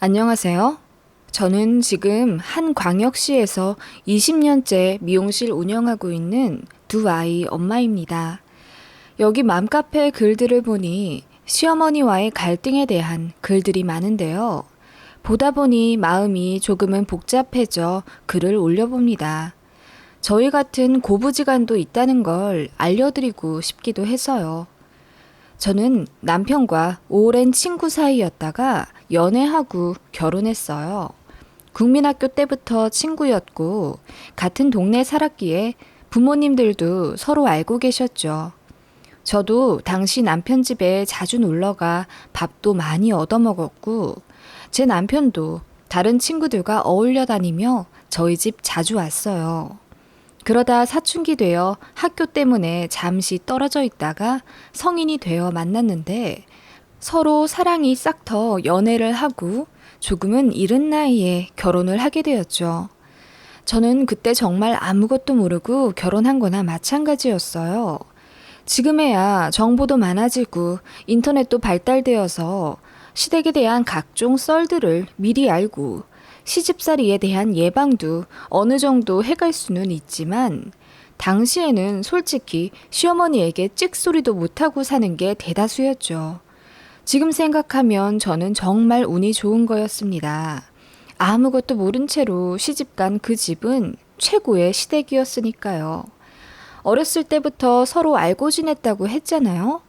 안녕하세요. 저는 지금 한 광역시에서 20년째 미용실 운영하고 있는 두 아이 엄마입니다. 여기 맘카페 글들을 보니 시어머니와의 갈등에 대한 글들이 많은데요. 보다 보니 마음이 조금은 복잡해져 글을 올려봅니다. 저희 같은 고부지간도 있다는 걸 알려드리고 싶기도 해서요. 저는 남편과 오랜 친구 사이였다가 연애하고 결혼했어요. 국민학교 때부터 친구였고 같은 동네 살았기에 부모님들도 서로 알고 계셨죠. 저도 당시 남편 집에 자주 놀러가 밥도 많이 얻어먹었고 제 남편도 다른 친구들과 어울려 다니며 저희 집 자주 왔어요. 그러다 사춘기 되어 학교 때문에 잠시 떨어져 있다가 성인이 되어 만났는데 서로 사랑이 싹 터 연애를 하고 조금은 이른 나이에 결혼을 하게 되었죠. 저는 그때 정말 아무것도 모르고 결혼한 거나 마찬가지였어요. 지금에야 정보도 많아지고 인터넷도 발달되어서 시댁에 대한 각종 썰들을 미리 알고 시집살이에 대한 예방도 어느 정도 해갈 수는 있지만 당시에는 솔직히 시어머니에게 찍소리도 못하고 사는 게 대다수였죠. 지금 생각하면 저는 정말 운이 좋은 거였습니다. 아무것도 모른 채로 시집간 그 집은 최고의 시댁이었으니까요. 어렸을 때부터 서로 알고 지냈다고 했잖아요.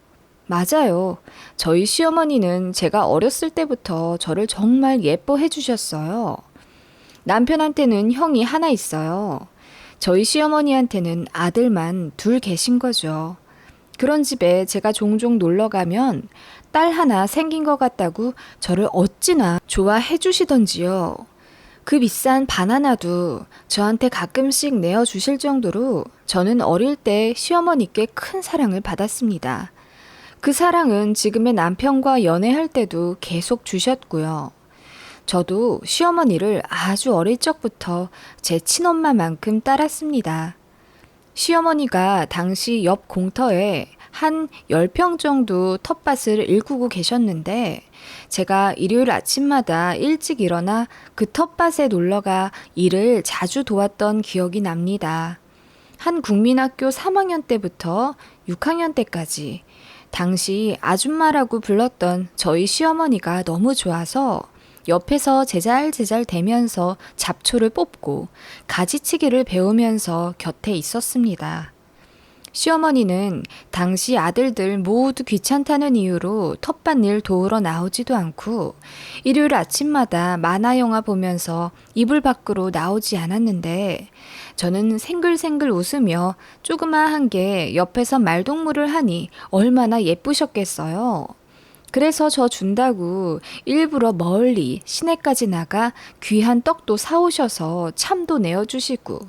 맞아요. 저희 시어머니는 제가 어렸을 때부터 저를 정말 예뻐해 주셨어요. 남편한테는 형이 하나 있어요. 저희 시어머니한테는 아들만 둘 계신 거죠. 그런 집에 제가 종종 놀러 가면 딸 하나 생긴 것 같다고 저를 어찌나 좋아해 주시던지요. 그 비싼 바나나도 저한테 가끔씩 내어주실 정도로 저는 어릴 때 시어머니께 큰 사랑을 받았습니다. 그 사랑은 지금의 남편과 연애할 때도 계속 주셨고요. 저도 시어머니를 아주 어릴 적부터 제 친엄마만큼 따랐습니다. 시어머니가 당시 옆 공터에 한 10평 정도 텃밭을 일구고 계셨는데 제가 일요일 아침마다 일찍 일어나 그 텃밭에 놀러가 일을 자주 도왔던 기억이 납니다. 한 국민학교 3학년 때부터 6학년 때까지 당시 아줌마라고 불렀던 저희 시어머니가 너무 좋아서 옆에서 제잘제잘 대면서 잡초를 뽑고 가지치기를 배우면서 곁에 있었습니다. 시어머니는 당시 아들들 모두 귀찮다는 이유로 텃밭일 도우러 나오지도 않고 일요일 아침마다 만화 영화 보면서 이불 밖으로 나오지 않았는데 저는 생글생글 웃으며 조그마한 게 옆에서 말동무를 하니 얼마나 예쁘셨겠어요. 그래서 저 준다고 일부러 멀리 시내까지 나가 귀한 떡도 사오셔서 참도 내어주시고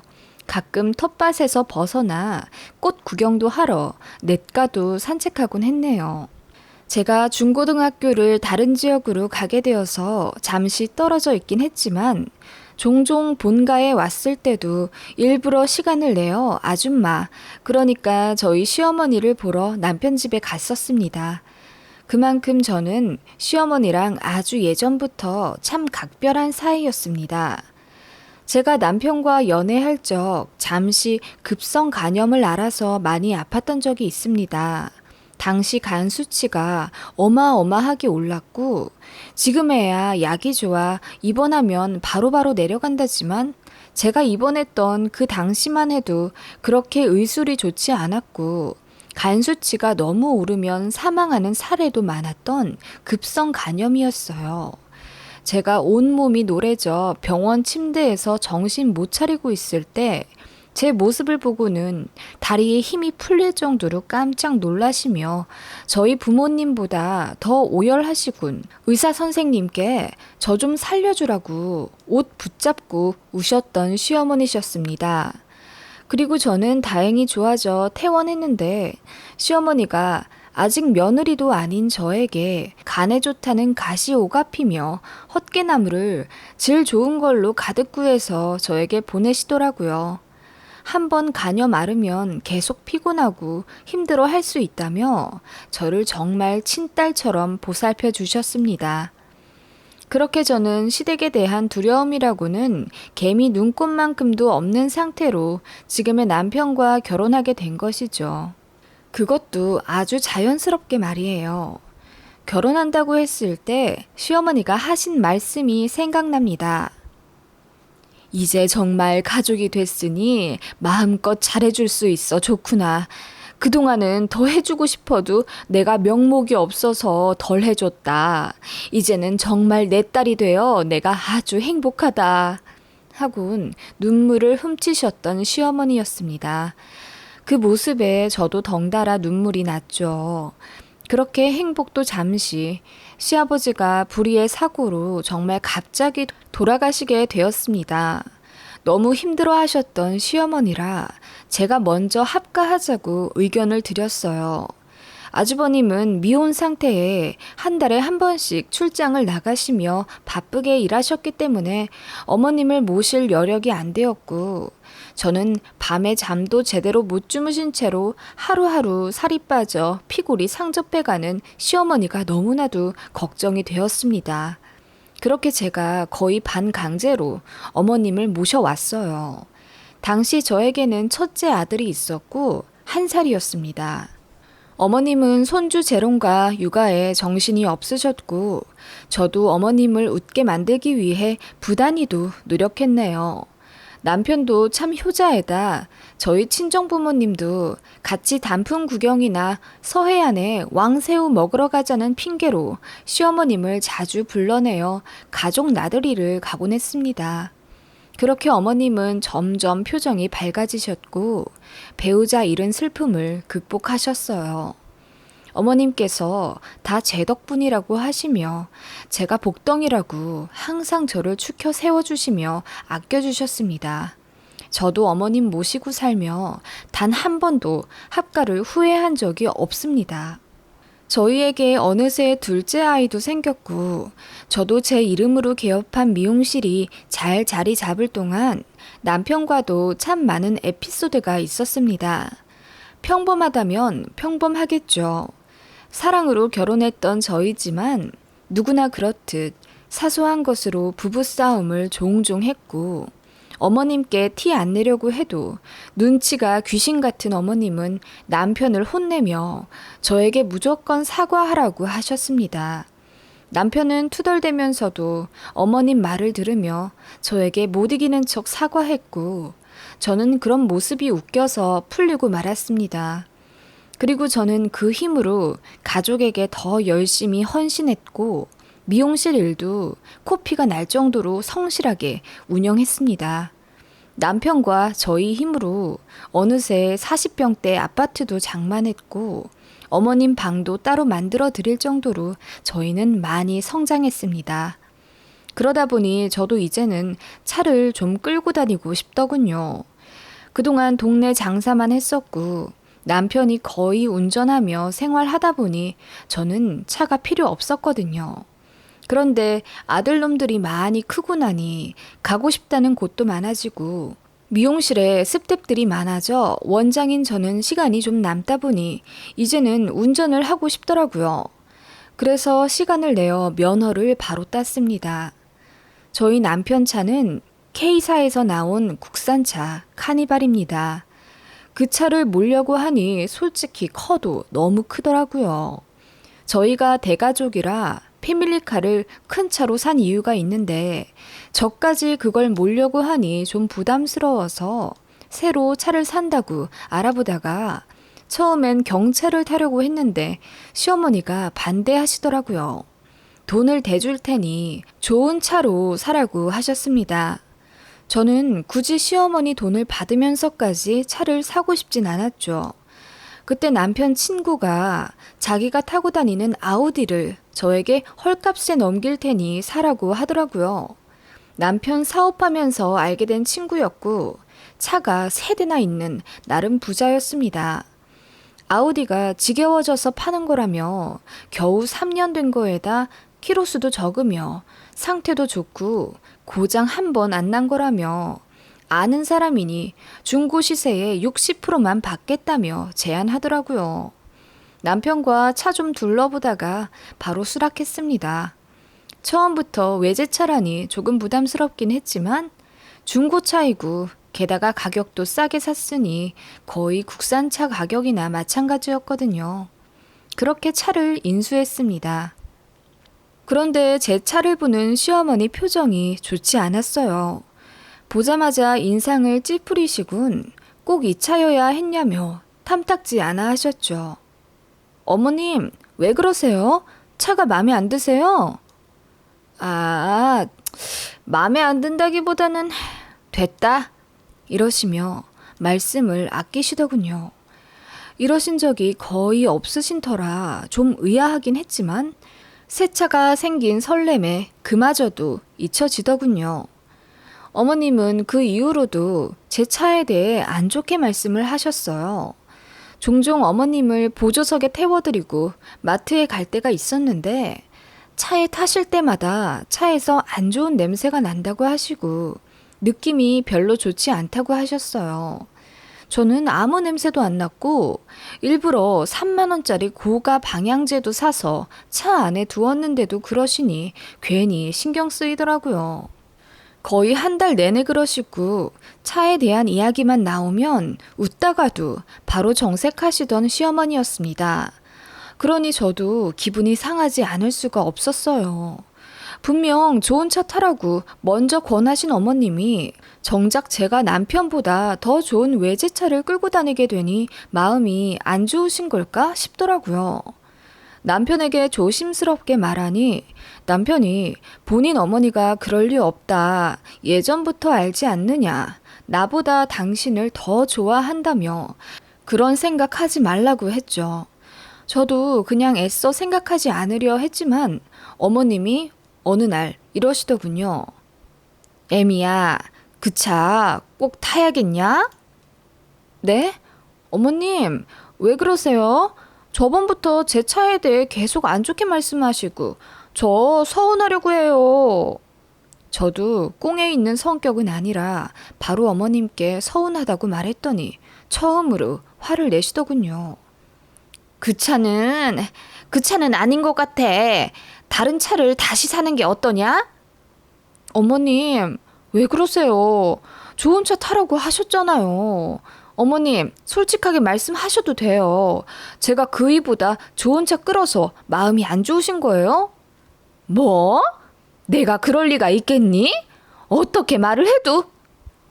가끔 텃밭에서 벗어나 꽃 구경도 하러 냇가도 산책하곤 했네요. 제가 중고등학교를 다른 지역으로 가게 되어서 잠시 떨어져 있긴 했지만 종종 본가에 왔을 때도 일부러 시간을 내어 아줌마, 그러니까 저희 시어머니를 보러 남편 집에 갔었습니다. 그만큼 저는 시어머니랑 아주 예전부터 참 각별한 사이였습니다. 제가 남편과 연애할 적 잠시 급성 간염을 앓아서 많이 아팠던 적이 있습니다. 당시 간 수치가 어마어마하게 올랐고 지금에야 약이 좋아 입원하면 바로바로 내려간다지만 제가 입원했던 그 당시만 해도 그렇게 의술이 좋지 않았고 간 수치가 너무 오르면 사망하는 사례도 많았던 급성 간염이었어요. 제가 온몸이 노래져 병원 침대에서 정신 못 차리고 있을 때 제 모습을 보고는 다리에 힘이 풀릴 정도로 깜짝 놀라시며 저희 부모님보다 더 오열하시군 의사 선생님께 저 좀 살려주라고 옷 붙잡고 우셨던 시어머니셨습니다. 그리고 저는 다행히 좋아져 퇴원했는데 시어머니가 아직 며느리도 아닌 저에게 간에 좋다는 가시오가 피며 헛개나무를 질 좋은 걸로 가득 구해서 저에게 보내시더라고요. 한 번 간염 앓으면 계속 피곤하고 힘들어 할 수 있다며 저를 정말 친딸처럼 보살펴 주셨습니다. 그렇게 저는 시댁에 대한 두려움이라고는 개미 눈곱만큼도 없는 상태로 지금의 남편과 결혼하게 된 것이죠. 그것도 아주 자연스럽게 말이에요. 결혼한다고 했을 때 시어머니가 하신 말씀이 생각납니다. 이제 정말 가족이 됐으니 마음껏 잘해줄 수 있어 좋구나. 그동안은 더 해주고 싶어도 내가 명목이 없어서 덜 해줬다. 이제는 정말 내 딸이 되어 내가 아주 행복하다. 하곤 눈물을 훔치셨던 시어머니였습니다. 그 모습에 저도 덩달아 눈물이 났죠. 그렇게 행복도 잠시, 시아버지가 불의의 사고로 정말 갑자기 돌아가시게 되었습니다. 너무 힘들어 하셨던 시어머니라 제가 먼저 합가하자고 의견을 드렸어요. 아주버님은 미혼 상태에 한 달에 한 번씩 출장을 나가시며 바쁘게 일하셨기 때문에 어머님을 모실 여력이 안 되었고, 저는 밤에 잠도 제대로 못 주무신 채로 하루하루 살이 빠져 피골이 상접해가는 시어머니가 너무나도 걱정이 되었습니다. 그렇게 제가 거의 반강제로 어머님을 모셔왔어요. 당시 저에게는 첫째 아들이 있었고 1살이었습니다. 어머님은 손주 재롱과 육아에 정신이 없으셨고 저도 어머님을 웃게 만들기 위해 부단히도 노력했네요. 남편도 참 효자에다 저희 친정부모님도 같이 단풍 구경이나 서해안에 왕새우 먹으러 가자는 핑계로 시어머님을 자주 불러내어 가족 나들이를 가곤 했습니다. 그렇게 어머님은 점점 표정이 밝아지셨고 배우자 잃은 슬픔을 극복하셨어요. 어머님께서 다 제 덕분이라고 하시며 제가 복덩이라고 항상 저를 추켜 세워주시며 아껴주셨습니다. 저도 어머님 모시고 살며 단 한 번도 합가를 후회한 적이 없습니다. 저희에게 어느새 둘째 아이도 생겼고 저도 제 이름으로 개업한 미용실이 잘 자리 잡을 동안 남편과도 참 많은 에피소드가 있었습니다. 평범하다면 평범하겠죠. 사랑으로 결혼했던 저희지만 누구나 그렇듯 사소한 것으로 부부싸움을 종종 했고 어머님께 티 안 내려고 해도 눈치가 귀신 같은 어머님은 남편을 혼내며 저에게 무조건 사과하라고 하셨습니다. 남편은 투덜대면서도 어머님 말을 들으며 저에게 못 이기는 척 사과했고 저는 그런 모습이 웃겨서 풀리고 말았습니다. 그리고 저는 그 힘으로 가족에게 더 열심히 헌신했고 미용실 일도 코피가 날 정도로 성실하게 운영했습니다. 남편과 저희 힘으로 어느새 40평대 아파트도 장만했고 어머님 방도 따로 만들어 드릴 정도로 저희는 많이 성장했습니다. 그러다 보니 저도 이제는 차를 좀 끌고 다니고 싶더군요. 그동안 동네 장사만 했었고 남편이 거의 운전하며 생활하다 보니 저는 차가 필요 없었거든요. 그런데 아들놈들이 많이 크고 나니 가고 싶다는 곳도 많아지고 미용실에 스태프들이 많아져 원장인 저는 시간이 좀 남다 보니 이제는 운전을 하고 싶더라고요. 그래서 시간을 내어 면허를 바로 땄습니다. 저희 남편 차는 K사에서 나온 국산차 카니발입니다. 그 차를 몰려고 하니 솔직히 커도 너무 크더라고요. 저희가 대가족이라 패밀리카를 큰 차로 산 이유가 있는데 저까지 그걸 몰려고 하니 좀 부담스러워서 새로 차를 산다고 알아보다가 처음엔 경차를 타려고 했는데 시어머니가 반대하시더라고요. 돈을 대줄 테니 좋은 차로 사라고 하셨습니다. 저는 굳이 시어머니 돈을 받으면서까지 차를 사고 싶진 않았죠. 그때 남편 친구가 자기가 타고 다니는 아우디를 저에게 헐값에 넘길 테니 사라고 하더라고요. 남편 사업하면서 알게 된 친구였고 차가 3대나 있는 나름 부자였습니다. 아우디가 지겨워져서 파는 거라며 겨우 3년 된 거에다 키로수도 적으며 상태도 좋고 고장 한 번 안 난 거라며 아는 사람이니 중고 시세에 60%만 받겠다며 제안하더라고요. 남편과 차 좀 둘러보다가 바로 수락했습니다. 처음부터 외제차라니 조금 부담스럽긴 했지만 중고차이고 게다가 가격도 싸게 샀으니 거의 국산차 가격이나 마찬가지였거든요. 그렇게 차를 인수했습니다. 그런데 제 차를 보는 시어머니 표정이 좋지 않았어요. 보자마자 인상을 찌푸리시군 꼭 이 차여야 했냐며 탐탁지 않아 하셨죠. 어머님, 왜 그러세요? 차가 마음에 안 드세요? 아, 마음에 안 든다기보다는 됐다. 이러시며 말씀을 아끼시더군요. 이러신 적이 거의 없으신 터라 좀 의아하긴 했지만 새 차가 생긴 설렘에 그마저도 잊혀지더군요. 어머님은 그 이후로도 제 차에 대해 안 좋게 말씀을 하셨어요. 종종 어머님을 보조석에 태워드리고 마트에 갈 때가 있었는데 차에 타실 때마다 차에서 안 좋은 냄새가 난다고 하시고 느낌이 별로 좋지 않다고 하셨어요. 저는 아무 냄새도 안 났고 일부러 3만 원짜리 고가 방향제도 사서 차 안에 두었는데도 그러시니 괜히 신경 쓰이더라고요. 거의 한 달 내내 그러시고 차에 대한 이야기만 나오면 웃다가도 바로 정색하시던 시어머니였습니다. 그러니 저도 기분이 상하지 않을 수가 없었어요. 분명 좋은 차 타라고 먼저 권하신 어머님이 정작 제가 남편보다 더 좋은 외제차를 끌고 다니게 되니 마음이 안 좋으신 걸까 싶더라고요. 남편에게 조심스럽게 말하니 남편이 본인 어머니가 그럴 리 없다. 예전부터 알지 않느냐. 나보다 당신을 더 좋아한다며 그런 생각하지 말라고 했죠. 저도 그냥 애써 생각하지 않으려 했지만 어머님이 어느 날 이러시더군요. 애미야, 그 차 꼭 타야겠냐? 네? 어머님, 왜 그러세요? 저번부터 제 차에 대해 계속 안 좋게 말씀하시고 저 서운하려고 해요. 저도 꽁에 있는 성격은 아니라 바로 어머님께 서운하다고 말했더니 처음으로 화를 내시더군요. 그 차는 아닌 것 같아. 다른 차를 다시 사는 게 어떠냐? 어머님, 왜 그러세요? 좋은 차 타라고 하셨잖아요. 어머님, 솔직하게 말씀하셔도 돼요. 제가 그 이보다 좋은 차 끌어서 마음이 안 좋으신 거예요? 뭐? 내가 그럴 리가 있겠니? 어떻게 말을 해도?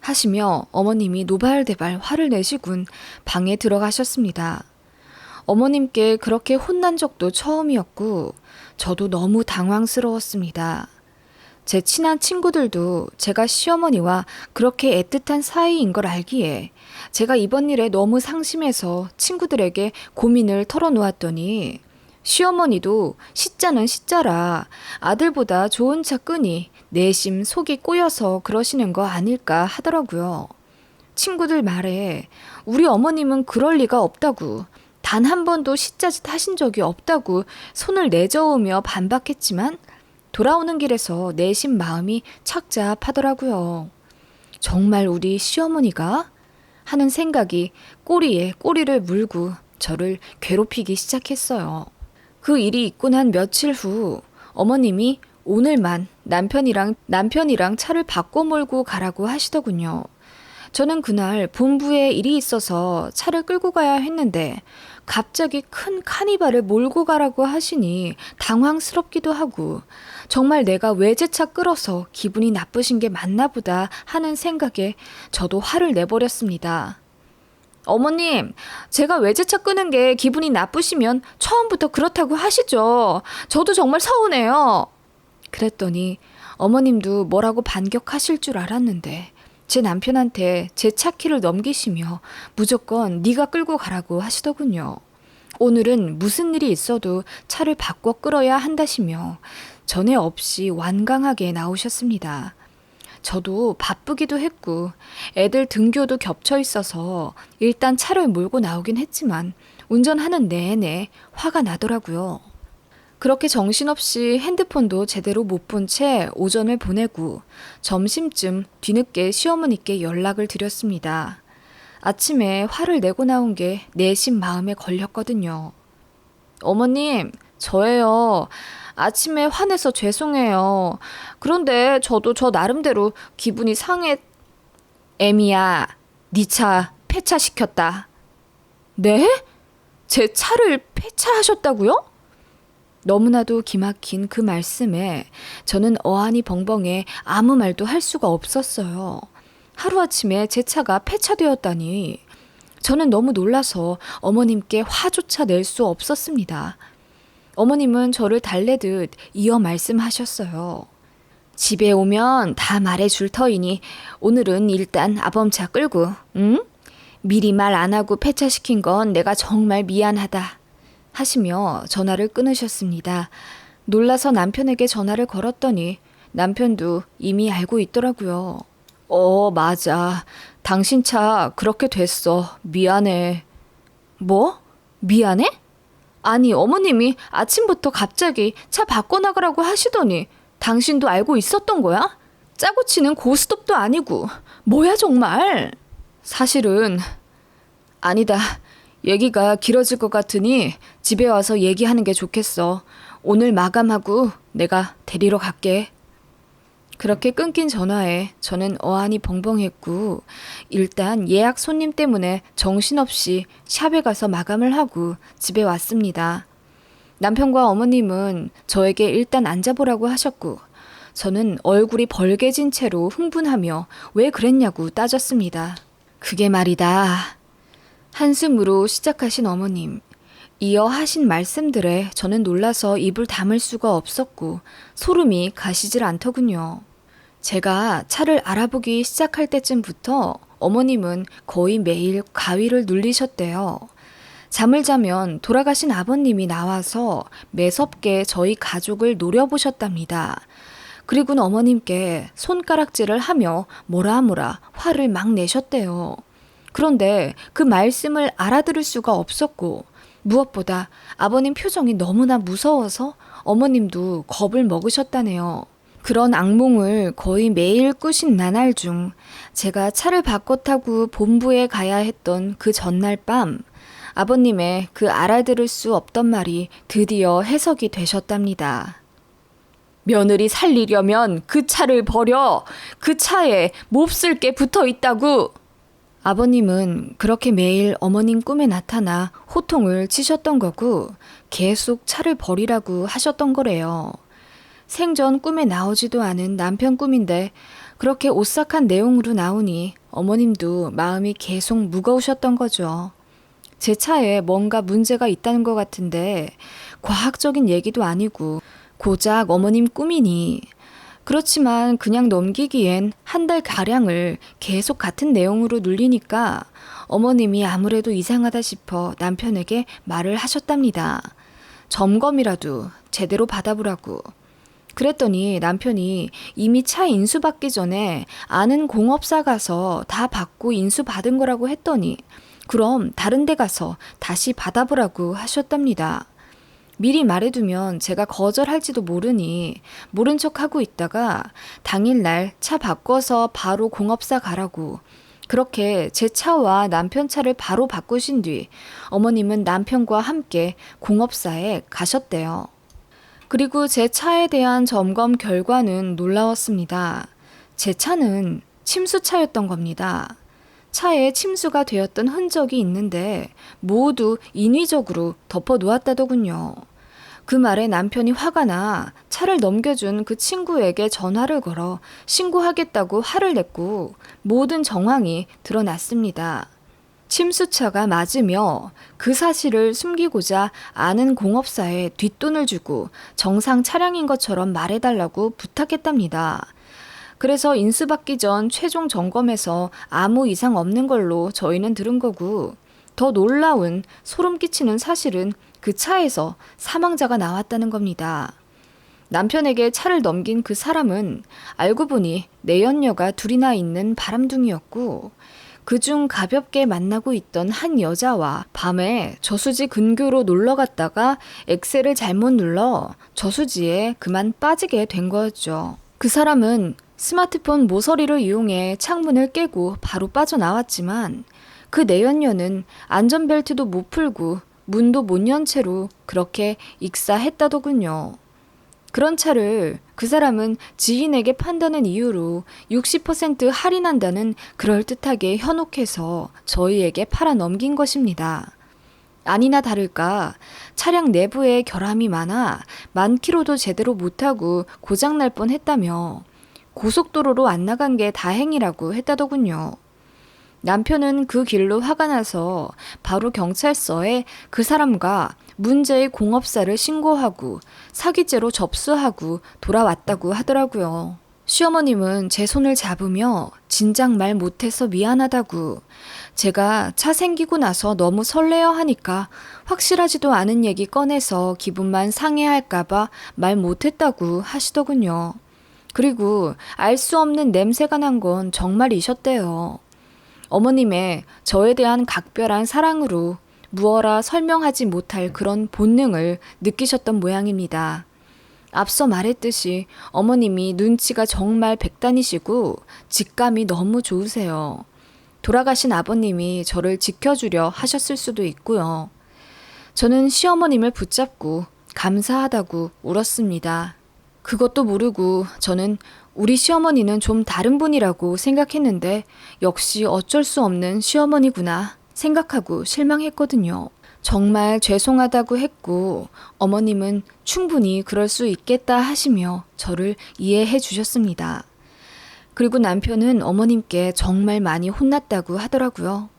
하시며 어머님이 노발대발 화를 내시군 방에 들어가셨습니다. 어머님께 그렇게 혼난 적도 처음이었고 저도 너무 당황스러웠습니다. 제 친한 친구들도 제가 시어머니와 그렇게 애틋한 사이인 걸 알기에 제가 이번 일에 너무 상심해서 친구들에게 고민을 털어놓았더니 시어머니도 시자는 시자라 아들보다 좋은 차 끄니 내심 속이 꼬여서 그러시는 거 아닐까 하더라고요. 친구들 말에 우리 어머님은 그럴 리가 없다고 단 한 번도 시자짓 하신 적이 없다고 손을 내저으며 반박했지만 돌아오는 길에서 내심 마음이 착잡하더라고요. 정말 우리 시어머니가? 하는 생각이 꼬리에 꼬리를 물고 저를 괴롭히기 시작했어요. 그 일이 있고 난 며칠 후 어머님이 오늘만 남편이랑 차를 바꿔 몰고 가라고 하시더군요. 저는 그날 본부에 일이 있어서 차를 끌고 가야 했는데 갑자기 큰 카니발을 몰고 가라고 하시니 당황스럽기도 하고 정말 내가 외제차 끌어서 기분이 나쁘신 게 맞나 보다 하는 생각에 저도 화를 내버렸습니다. 어머님, 제가 외제차 끄는 게 기분이 나쁘시면 처음부터 그렇다고 하시죠. 저도 정말 서운해요. 그랬더니 어머님도 뭐라고 반격하실 줄 알았는데 제 남편한테 제 차 키를 넘기시며 무조건 네가 끌고 가라고 하시더군요. 오늘은 무슨 일이 있어도 차를 바꿔 끌어야 한다시며 전에 없이 완강하게 나오셨습니다. 저도 바쁘기도 했고 애들 등교도 겹쳐 있어서 일단 차를 몰고 나오긴 했지만 운전하는 내내 화가 나더라고요. 그렇게 정신없이 핸드폰도 제대로 못 본 채 오전을 보내고 점심쯤 뒤늦게 시어머니께 연락을 드렸습니다. 아침에 화를 내고 나온 게 내심 마음에 걸렸거든요. 어머님, 저예요. 아침에 화내서 죄송해요. 그런데 저도 저 나름대로 기분이 상해. 에미야, 네 차 폐차시켰다. 네? 제 차를 폐차하셨다고요? 너무나도 기막힌 그 말씀에 저는 어안이 벙벙해 아무 말도 할 수가 없었어요. 하루아침에 제 차가 폐차되었다니. 저는 너무 놀라서 어머님께 화조차 낼 수 없었습니다. 어머님은 저를 달래듯 이어 말씀하셨어요. 집에 오면 다 말해줄 터이니 오늘은 일단 아범차 끌고, 응? 미리 말 안 하고 폐차시킨 건 내가 정말 미안하다 하시며 전화를 끊으셨습니다. 놀라서 남편에게 전화를 걸었더니 남편도 이미 알고 있더라고요. 맞아. 당신 차 그렇게 됐어. 미안해. 뭐? 미안해? 아니, 어머님이 아침부터 갑자기 차 바꿔나가라고 하시더니 당신도 알고 있었던 거야? 짜고 치는 고스톱도 아니고. 뭐야 정말. 사실은 아니다. 얘기가 길어질 것 같으니 집에 와서 얘기하는 게 좋겠어. 오늘 마감하고 내가 데리러 갈게. 그렇게 끊긴 전화에 저는 어안이 벙벙했고 일단 예약 손님 때문에 정신없이 샵에 가서 마감을 하고 집에 왔습니다. 남편과 어머님은 저에게 일단 앉아보라고 하셨고 저는 얼굴이 벌개진 채로 흥분하며 왜 그랬냐고 따졌습니다. 그게 말이다. 한숨으로 시작하신 어머님. 이어 하신 말씀들에 저는 놀라서 입을 다물 수가 없었고 소름이 가시질 않더군요. 제가 차를 알아보기 시작할 때쯤부터 어머님은 거의 매일 가위를 눌리셨대요. 잠을 자면 돌아가신 아버님이 나와서 매섭게 저희 가족을 노려보셨답니다. 그리고는 어머님께 손가락질을 하며 뭐라 화를 막 내셨대요. 그런데 그 말씀을 알아들을 수가 없었고 무엇보다 아버님 표정이 너무나 무서워서 어머님도 겁을 먹으셨다네요. 그런 악몽을 거의 매일 꾸신 나날 중 제가 차를 바꿔 타고 본부에 가야 했던 그 전날 밤 아버님의 그 알아들을 수 없던 말이 드디어 해석이 되셨답니다. 며느리 살리려면 그 차를 버려. 그 차에 몹쓸 게 붙어 있다고. 아버님은 그렇게 매일 어머님 꿈에 나타나 호통을 치셨던 거고 계속 차를 버리라고 하셨던 거래요. 생전 꿈에 나오지도 않은 남편 꿈인데 그렇게 오싹한 내용으로 나오니 어머님도 마음이 계속 무거우셨던 거죠. 제 차에 뭔가 문제가 있다는 것 같은데 과학적인 얘기도 아니고 고작 어머님 꿈이니 그렇지만 그냥 넘기기엔 한 달 가량을 계속 같은 내용으로 눌리니까 어머님이 아무래도 이상하다 싶어 남편에게 말을 하셨답니다. 점검이라도 제대로 받아보라고. 그랬더니 남편이 이미 차 인수 받기 전에 아는 공업사 가서 다 받고 인수 받은 거라고 했더니 그럼 다른 데 가서 다시 받아보라고 하셨답니다. 미리 말해두면 제가 거절할지도 모르니 모른 척하고 있다가 당일날 차 바꿔서 바로 공업사 가라고 그렇게 제 차와 남편 차를 바로 바꾸신 뒤 어머님은 남편과 함께 공업사에 가셨대요. 그리고 제 차에 대한 점검 결과는 놀라웠습니다. 제 차는 침수차였던 겁니다. 차에 침수가 되었던 흔적이 있는데 모두 인위적으로 덮어 놓았다더군요. 그 말에 남편이 화가 나 차를 넘겨준 그 친구에게 전화를 걸어 신고하겠다고 화를 냈고 모든 정황이 드러났습니다. 침수차가 맞으며 그 사실을 숨기고자 아는 공업사에 뒷돈을 주고 정상 차량인 것처럼 말해달라고 부탁했답니다. 그래서 인수받기 전 최종 점검에서 아무 이상 없는 걸로 저희는 들은 거고 더 놀라운 소름 끼치는 사실은 그 차에서 사망자가 나왔다는 겁니다. 남편에게 차를 넘긴 그 사람은 알고 보니 내연녀가 둘이나 있는 바람둥이였고 그중 가볍게 만나고 있던 한 여자와 밤에 저수지 근교로 놀러 갔다가 엑셀을 잘못 눌러 저수지에 그만 빠지게 된 거였죠. 그 사람은 스마트폰 모서리를 이용해 창문을 깨고 바로 빠져나왔지만 그 내연녀는 안전벨트도 못 풀고 문도 못 연 채로 그렇게 익사했다더군요. 그런 차를 그 사람은 지인에게 판다는 이유로 60% 할인한다는 그럴듯하게 현혹해서 저희에게 팔아 넘긴 것입니다. 아니나 다를까 차량 내부에 결함이 많아 만 킬로도 제대로 못하고 고장날 뻔했다며 고속도로로 안 나간 게 다행이라고 했다더군요. 남편은 그 길로 화가 나서 바로 경찰서에 그 사람과 문제의 공업사를 신고하고 사기죄로 접수하고 돌아왔다고 하더라고요. 시어머님은 제 손을 잡으며 진작 말 못해서 미안하다고, 제가 차 생기고 나서 너무 설레어 하니까 확실하지도 않은 얘기 꺼내서 기분만 상해할까봐 말 못했다고 하시더군요. 그리고 알 수 없는 냄새가 난 건 정말이셨대요. 어머님의 저에 대한 각별한 사랑으로 무어라 설명하지 못할 그런 본능을 느끼셨던 모양입니다. 앞서 말했듯이 어머님이 눈치가 정말 백단이시고 직감이 너무 좋으세요. 돌아가신 아버님이 저를 지켜주려 하셨을 수도 있고요. 저는 시어머님을 붙잡고 감사하다고 울었습니다. 그것도 모르고 저는 우리 시어머니는 좀 다른 분이라고 생각했는데 역시 어쩔 수 없는 시어머니구나 생각하고 실망했거든요. 정말 죄송하다고 했고 어머님은 충분히 그럴 수 있겠다 하시며 저를 이해해 주셨습니다. 그리고 남편은 어머님께 정말 많이 혼났다고 하더라고요.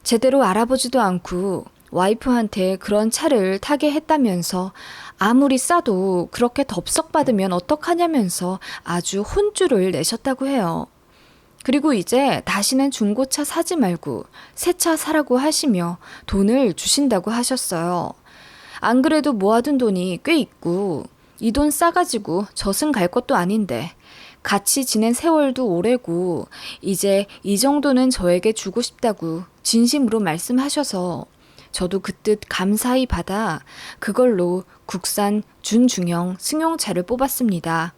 제대로 알아보지도 않고 와이프한테 그런 차를 타게 했다면서 아무리 싸도 그렇게 덥석받으면 어떡하냐면서 아주 혼쭐을 내셨다고 해요. 그리고 이제 다시는 중고차 사지 말고 새 차 사라고 하시며 돈을 주신다고 하셨어요. 안 그래도 모아둔 돈이 꽤 있고 이 돈 싸가지고 저승 갈 것도 아닌데 같이 지낸 세월도 오래고 이제 이 정도는 저에게 주고 싶다고 진심으로 말씀하셔서 저도 그 뜻 감사히 받아 그걸로 국산 준중형 승용차를 뽑았습니다.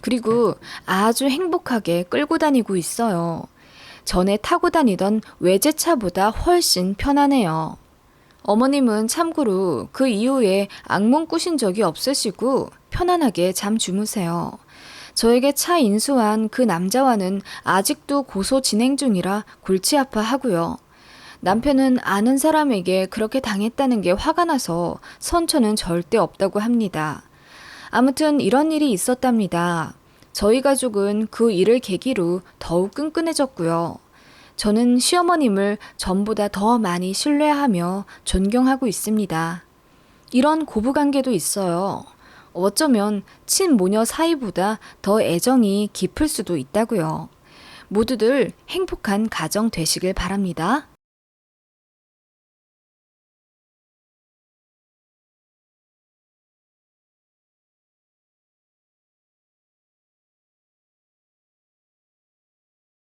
그리고 아주 행복하게 끌고 다니고 있어요. 전에 타고 다니던 외제차보다 훨씬 편하네요. 어머님은 참고로 그 이후에 악몽 꾸신 적이 없으시고 편안하게 잠 주무세요. 저에게 차 인수한 그 남자와는 아직도 고소 진행 중이라 골치 아파하고요. 남편은 아는 사람에게 그렇게 당했다는 게 화가 나서 선처는 절대 없다고 합니다. 아무튼 이런 일이 있었답니다. 저희 가족은 그 일을 계기로 더욱 끈끈해졌고요. 저는 시어머님을 전보다 더 많이 신뢰하며 존경하고 있습니다. 이런 고부관계도 있어요. 어쩌면 친모녀 사이보다 더 애정이 깊을 수도 있다고요. 모두들 행복한 가정 되시길 바랍니다.